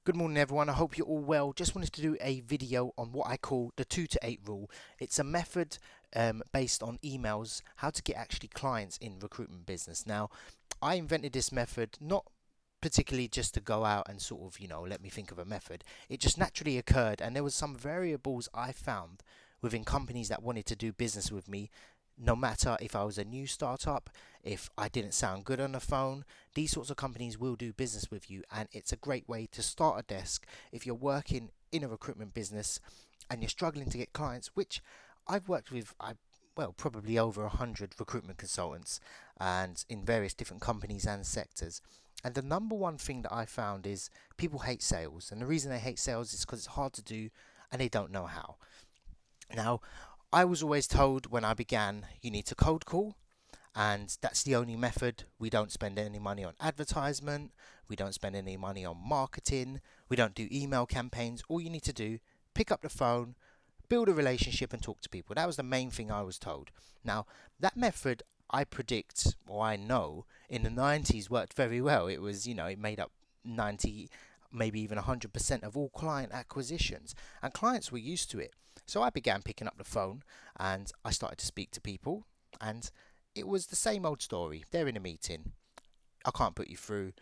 Good morning, everyone. I hope you're all well. Just wanted to do a video on what I call the 2 to 8 rule. It's a method based on emails, how to get actually clients in recruitment business. Now, I invented this method not particularly just to go out and sort of, let me think of a method. It just naturally occurred, and there was some variables I found within companies that wanted to do business with me. No matter if I was a new startup, if I didn't sound good on the phone, these sorts of companies will do business with you, and it's a great way to start a desk if you're working in a recruitment business and you're struggling to get clients, which I've worked with. Probably over 100 recruitment consultants and in various different companies and sectors. And the number one thing that I found is people hate sales. And the reason they hate sales is because it's hard to do and they don't know how. Now, I was always told when I began, you need to cold call, and that's the only method. We don't spend any money on advertisement, we don't spend any money on marketing, we don't do email campaigns. All you need to do, pick up the phone, build a relationship and talk to people. That was the main thing I was told. Now, that method I predict, or I know, in the 90s worked very well. It was, it made up 90, maybe even 100% of all client acquisitions, and clients were used to it. So I began picking up the phone and I started to speak to people, and it was the same old story. They're in a meeting. I can't put you through.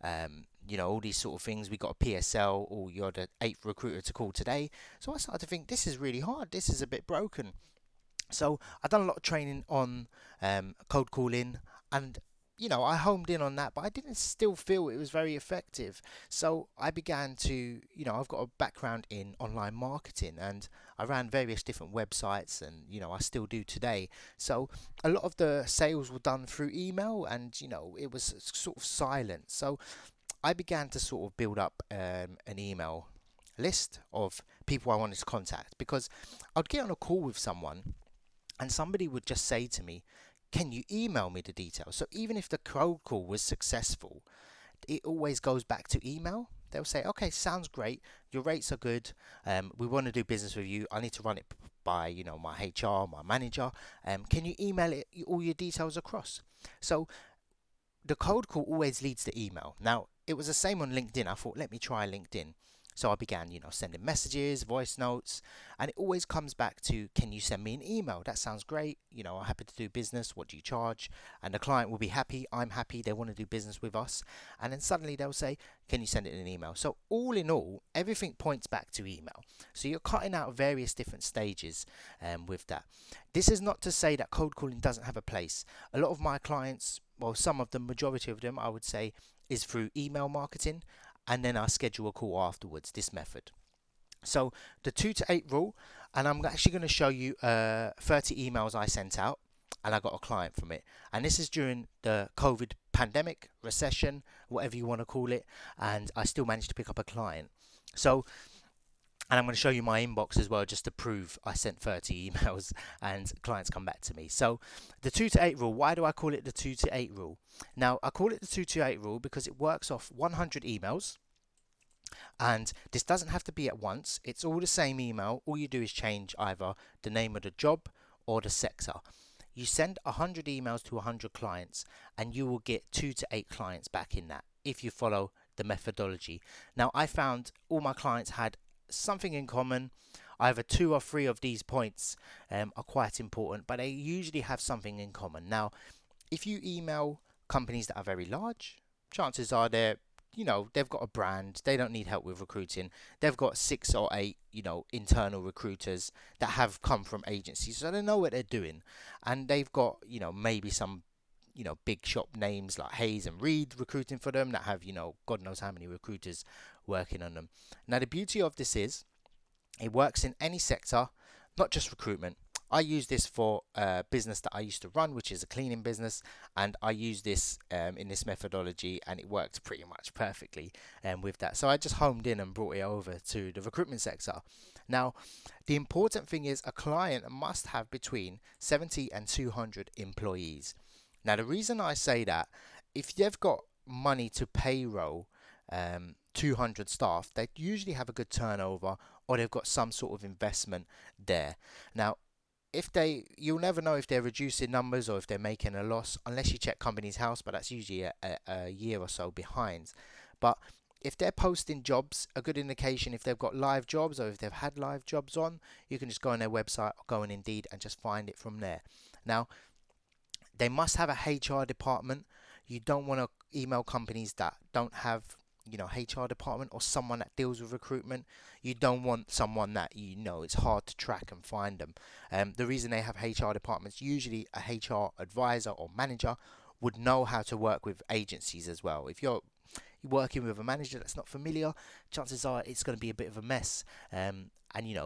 All these sort of things. We got a PSL, or you're the eighth recruiter to call today. So I started to think this is really hard. This is a bit broken. So I've done a lot of training on cold calling, and I homed in on that, but I didn't still feel it was very effective. So I began to, I've got a background in online marketing, and I ran various different websites, and I still do today. So a lot of the sales were done through email, and it was sort of silent. So I began to sort of build up an email list of people I wanted to contact, because I'd get on a call with someone and somebody would just say to me, "Can you email me the details?" So even if the cold call was successful, it always goes back to email. They'll say, "Okay, sounds great. Your rates are good. We want to do business with you. I need to run it by my HR, my manager. Can you email it all your details across?" So the cold call always leads to email. Now, it was the same on LinkedIn. I thought, let me try LinkedIn. So I began, sending messages, voice notes, and it always comes back to, can you send me an email? That sounds great. I'm happy to do business. What do you charge? And the client will be happy. I'm happy. They want to do business with us. And then suddenly they'll say, can you send it in an email? So all in all, everything points back to email. So you're cutting out various different stages with that. This is not to say that cold calling doesn't have a place. A lot of my clients, well, some of the majority of them, I would say, is through email marketing, and then I schedule a call afterwards. This method. So the 2 to 8 rule, and I'm actually going to show you 30 emails I sent out, and I got a client from it. And this is during the COVID pandemic, recession, whatever you want to call it, and I still managed to pick up a client. So, and I'm going to show you my inbox as well, just to prove I sent 30 emails and clients come back to me. So the 2 to 8 rule, why do I call it the 2 to 8 rule? Now, I call it the 2 to 8 rule because it works off 100 emails, and this doesn't have to be at once. It's all the same email. All you do is change either the name of the job or the sector. You send 100 emails to 100 clients, and you will get 2 to 8 clients back in that if you follow the methodology. Now, I found all my clients had something in common. Either two or three of these points are quite important, but they usually have something in common. Now, if you email companies that are very large, chances are they've got a brand, they don't need help with recruiting. They've got 6 or 8, internal recruiters that have come from agencies, so they know what they're doing. And they've got, maybe some, big shop names like Hayes and Reed recruiting for them that have, God knows how many recruiters working on them. Now, the beauty of this is it works in any sector, not just recruitment. I use this for a business that I used to run, which is a cleaning business, and I use this in this methodology, and it worked pretty much perfectly with that. So I just homed in and brought it over to the recruitment sector. Now, the important thing is a client must have between 70 and 200 employees. Now, the reason I say that, if they've got money to payroll 200 staff, they usually have a good turnover, or they've got some sort of investment there. Now, you'll never know if they're reducing numbers or if they're making a loss unless you check Companies House, but that's usually a year or so behind. But if they're posting jobs, a good indication if they've got live jobs or if they've had live jobs on, you can just go on their website or go on Indeed and just find it from there. Now, they must have a HR department. You don't want to email companies that don't have, HR department or someone that deals with recruitment. You don't want someone that it's hard to track and find them. The reason they have HR departments, usually a HR advisor or manager would know how to work with agencies as well. If you're working with a manager that's not familiar, chances are it's going to be a bit of a mess. And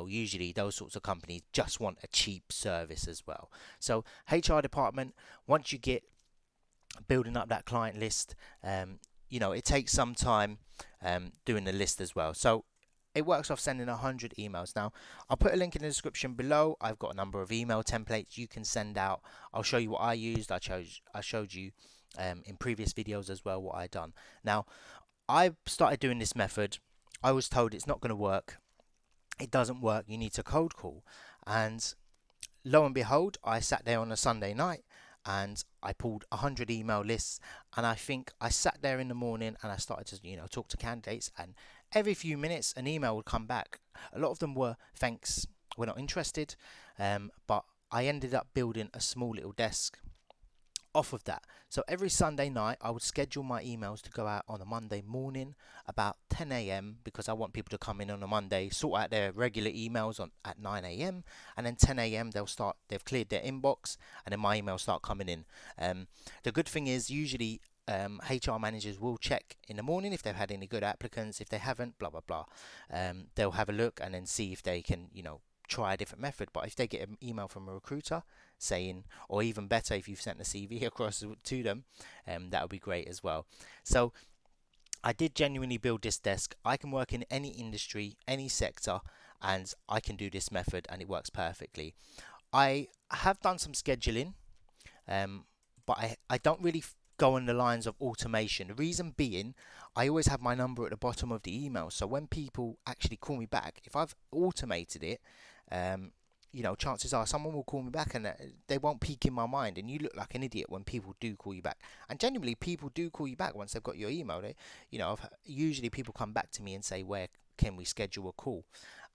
usually those sorts of companies just want a cheap service as well. So HR department, once you get building up that client list, it takes some time doing the list as well. So it works off sending 100 emails. Now, I'll put a link in the description below. I've got a number of email templates you can send out. I'll show you what I used. I showed you in previous videos as well what I done. Now, I started doing this method. I was told it's not going to work. It doesn't work. You need to cold call. And lo and behold, I sat there on a Sunday night and I pulled 100 email lists, and I think I sat there in the morning and I started to talk to candidates, and every few minutes an email would come back. A lot of them were thanks, we're not interested, but I ended up building a small little desk off of that. So every Sunday night I would schedule my emails to go out on a Monday morning about 10 a.m. because I want people to come in on a Monday, sort out their regular emails at 9 a.m. and then 10 a.m. they've cleared their inbox, and then my emails start coming in. The good thing is usually HR managers will check in the morning if they've had any good applicants. If they haven't, blah blah blah, they'll have a look and then see if they can try a different method. But if they get an email from a recruiter saying, or even better, if you've sent a CV across to them, that would be great as well. So I did genuinely build this desk. I can work in any industry, any sector, and I can do this method, and it works perfectly. I have done some scheduling, but I don't really go on the lines of automation. The reason being, I always have my number at the bottom of the email, so when people actually call me back, if I've automated it, chances are someone will call me back and they won't peek in my mind, and you look like an idiot when people do call you back. And genuinely, people do call you back once they've got your email. Usually people come back to me and say, where can we schedule a call?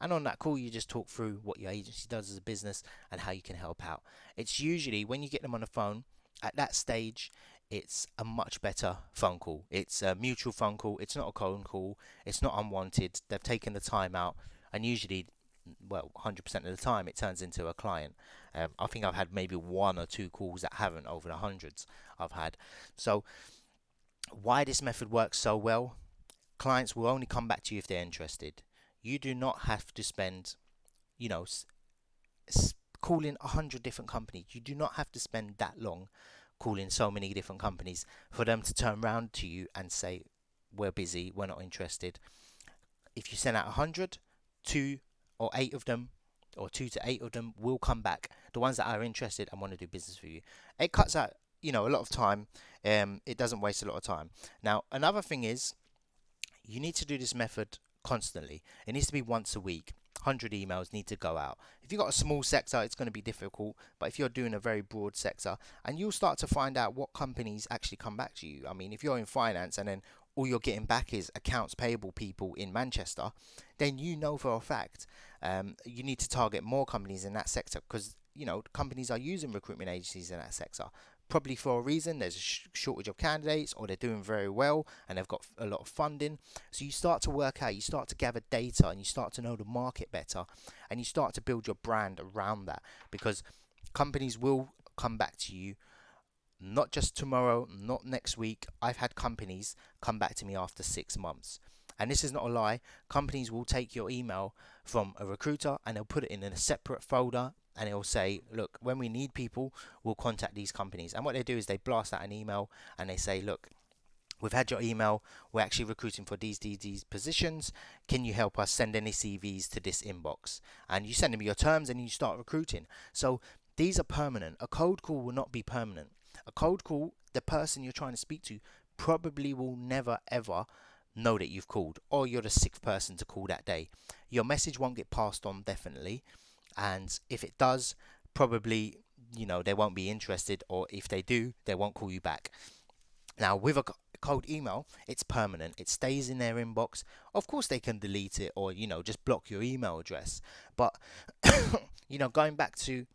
And on that call, you just talk through what your agency does as a business and how you can help out. It's usually when you get them on the phone, at that stage, it's a much better phone call. It's a mutual phone call. It's not a cold call. It's not unwanted. They've taken the time out, and usually, 100% of the time, it turns into a client. I think I've had maybe one or two calls that haven't over the hundreds I've had. So why this method works so well? Clients will only come back to you if they're interested. You do not have to spend, calling 100 different companies. You do not have to spend that long calling so many different companies for them to turn around to you and say, we're busy, we're not interested. If you send out 100, 2 or 8 of them, or 2 to 8 of them will come back, the ones that are interested and want to do business with you. It cuts out a lot of time. It doesn't waste a lot of time. Now, another thing is, you need to do this method constantly. It needs to be once a week. 100 emails need to go out. If you've got a small sector, it's going to be difficult, but if you're doing a very broad sector, and you'll start to find out what companies actually come back to you. I mean, if you're in finance and then all you're getting back is accounts payable people in Manchester, then for a fact you need to target more companies in that sector, because companies are using recruitment agencies in that sector, probably for a reason. There's a shortage of candidates, or they're doing very well and they've got a lot of funding. So you start to work out, you start to gather data, and you start to know the market better, and you start to build your brand around that, because companies will come back to you. Not just tomorrow, not next week. I've had companies come back to me after 6 months. And this is not a lie. Companies will take your email from a recruiter and they'll put it in a separate folder, and it'll say, look, when we need people, we'll contact these companies. And what they do is they blast out an email and they say, look, we've had your email. We're actually recruiting for these positions. Can you help us send any CVs to this inbox? And you send them your terms and you start recruiting. So these are permanent. A cold call will not be permanent. A cold call, the person you're trying to speak to probably will never ever know that you've called, or you're the 6th person to call that day. Your message won't get passed on, definitely. And if it does, probably, they won't be interested, or if they do, they won't call you back. Now, with a cold email, it's permanent. It stays in their inbox. Of course, they can delete it or, just block your email address. But, going back to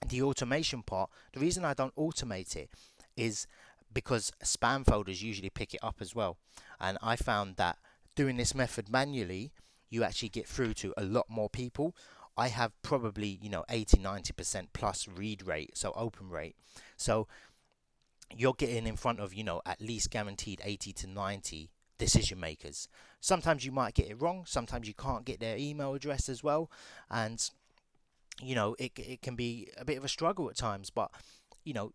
the automation part, the reason I don't automate it is because spam folders usually pick it up as well. And I found that doing this method manually, you actually get through to a lot more people. I have probably, 80-90% plus read rate, so open rate. So you're getting in front of, at least guaranteed 80 to 90 decision makers. Sometimes you might get it wrong, sometimes you can't get their email address as well, and it can be a bit of a struggle at times, but you know,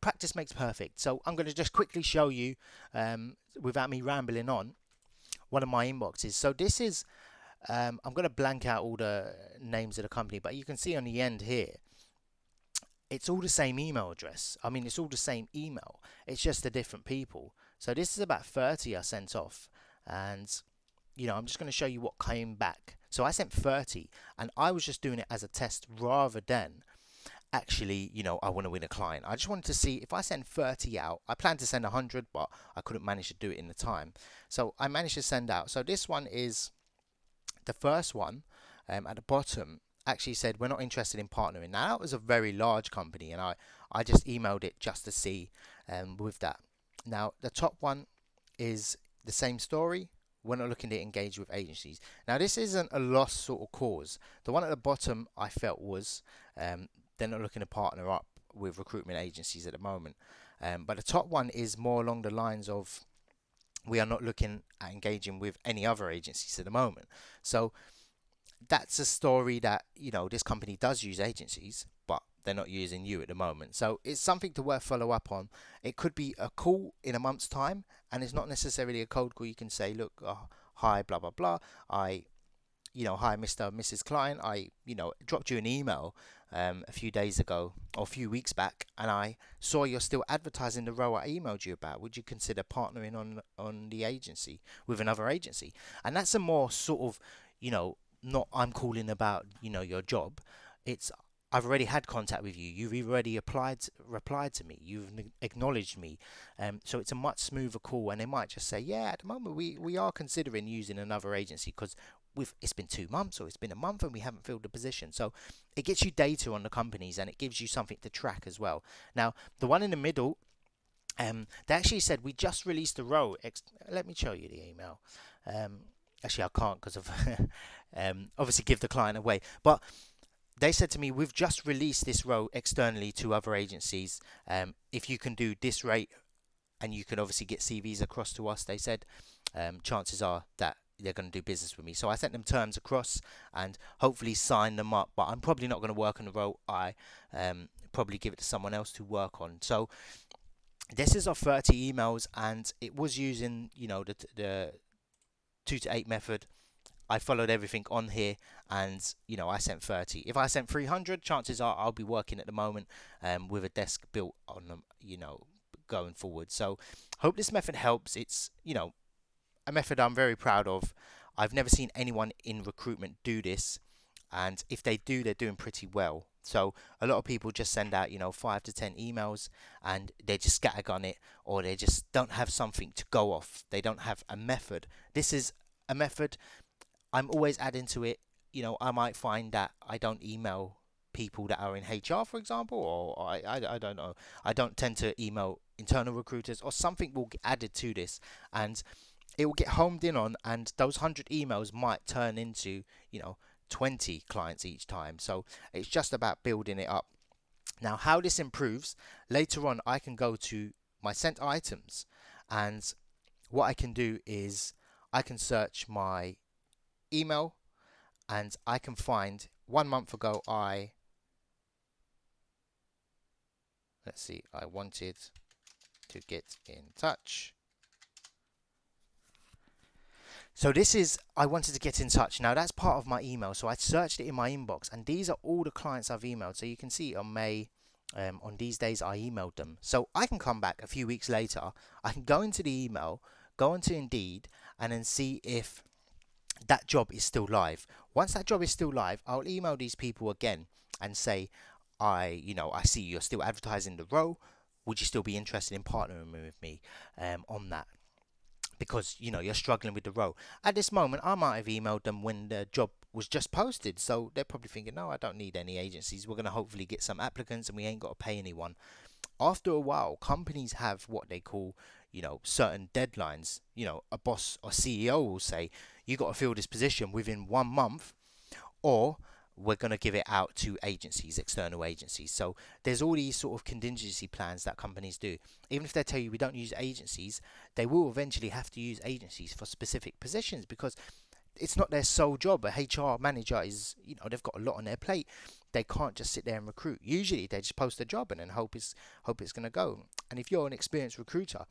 practice makes perfect. So I'm going to just quickly show you, without me rambling on, one of my inboxes. So this is, I'm going to blank out all the names of the company, but you can see on the end here, it's all the same email address. I mean, it's all the same email. It's just the different people. So this is about 30 I sent off, and I'm just going to show you what came back. So I sent 30, and I was just doing it as a test rather than actually, I want to win a client. I just wanted to see if I send 30 out. I planned to send 100, but I couldn't manage to do it in the time. So I managed to send out. So this one is the first one, at the bottom actually said, we're not interested in partnering. Now that was a very large company, and I just emailed it just to see with that. Now the top one is the same story. We're not looking to engage with agencies. Now this isn't a lost sort of cause. The one at the bottom I felt was, they're not looking to partner up with recruitment agencies at the moment. But the top one is more along the lines of, we are not looking at engaging with any other agencies at the moment. So that's a story that, this company does use agencies, but they're not using you at the moment. So it's something to worth follow up on. It could be a call in a month's time, and it's not necessarily a cold call. You can say, look, hi, blah, blah, blah. Hi, Mr. and Mrs. Client, I, dropped you an email a few days ago or a few weeks back, and I saw you're still advertising the role I emailed you about. Would you consider partnering on the agency with another agency? And that's a more sort of, not I'm calling about, your job. It's, I've already had contact with you. You've already replied to me. You've acknowledged me. So it's a much smoother call, and they might just say, yeah, at the moment we are considering using another agency because it's been 2 months or it's been a month and we haven't filled the position. So it gets you data on the companies, and it gives you something to track as well. Now the one in the middle, they actually said, we just released the role. Let me show you the email. Actually, I can't because of obviously give the client away. But they said to me, we've just released this role externally to other agencies. If you can do this rate, and you can obviously get CVs across to us, they said, chances are that they're going to do business with me. So I sent them terms across and hopefully sign them up. But I'm probably not going to work on the role. I probably give it to someone else to work on. So this is our 30 emails, and it was using, the 2 to 8 method. I followed everything on here, and I sent 30. If I sent 300, chances are I'll be working at the moment with a desk built on them, going forward. So hope this method helps. It's a method I'm very proud of. I've never seen anyone in recruitment do this, and if they do, they're doing pretty well. So a lot of people just send out 5 to 10 emails, and they just scattergun it, or they just don't have something to go off. They don't have a method. This is a method. I'm always adding to it. I might find that I don't email people that are in HR, for example, or I don't know. I don't tend to email internal recruiters, or something will get added to this, and it will get homed in on, and those 100 emails might turn into 20 clients each time. So it's just about building it up. Now, how this improves, later on I can go to my sent items, and what I can do is I can search my email, and I can find 1 month ago I wanted to get in touch. So this is, I wanted to get in touch. Now that's part of my email. So I searched it in my inbox, and these are all the clients I've emailed. So you can see on May, on these days I emailed them. So I can come back a few weeks later. I can go into the email, go into Indeed, and then see if that job is still live. Once that job is still live, I'll email these people again and say, I see you're still advertising the role. would you still be interested in partnering with me on that? Because you're struggling with the role. At this moment, I might have emailed them when the job was just posted, so they're probably thinking, no, I don't need any agencies. We're going to hopefully get some applicants and we ain't got to pay anyone. After a while, companies have what they call, certain deadlines. A boss or CEO will say, you got to fill this position within 1 month, or we're going to give it out to agencies, external agencies. So there's all these sort of contingency plans that companies do. Even if they tell you we don't use agencies, they will eventually have to use agencies for specific positions, because it's not their sole job. A HR manager is, they've got a lot on their plate. They can't just sit there and recruit. Usually they just post a job and then hope it's going to go. And if you're an experienced recruiter,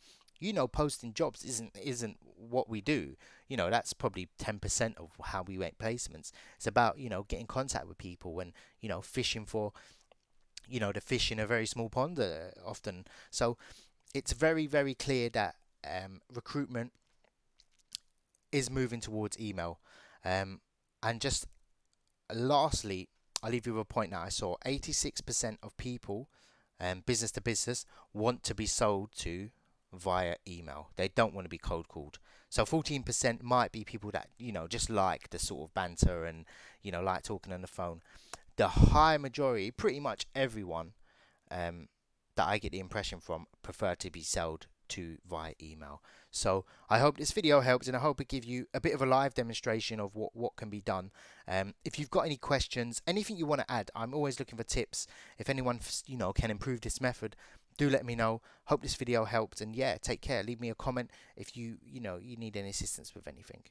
posting jobs isn't what we do. That's probably 10% of how we make placements. It's about, getting contact with people and, fishing for, the fish in a very small pond often. So it's very, very clear that recruitment is moving towards email. And just lastly, I'll leave you with a point that I saw. 86% of people, business to business, want to be sold to via email. They don't want to be cold called. So 14% might be people that, just like the sort of banter and, like talking on the phone. The high majority, pretty much everyone, that I get the impression from, prefer to be sold to via email. So I hope this video helps, and I hope it gives you a bit of a live demonstration of what can be done. If you've got any questions, anything you want to add, I'm always looking for tips. If anyone can improve this method, do let me know. Hope this video helped, and yeah, take care. Leave me a comment if you need any assistance with anything.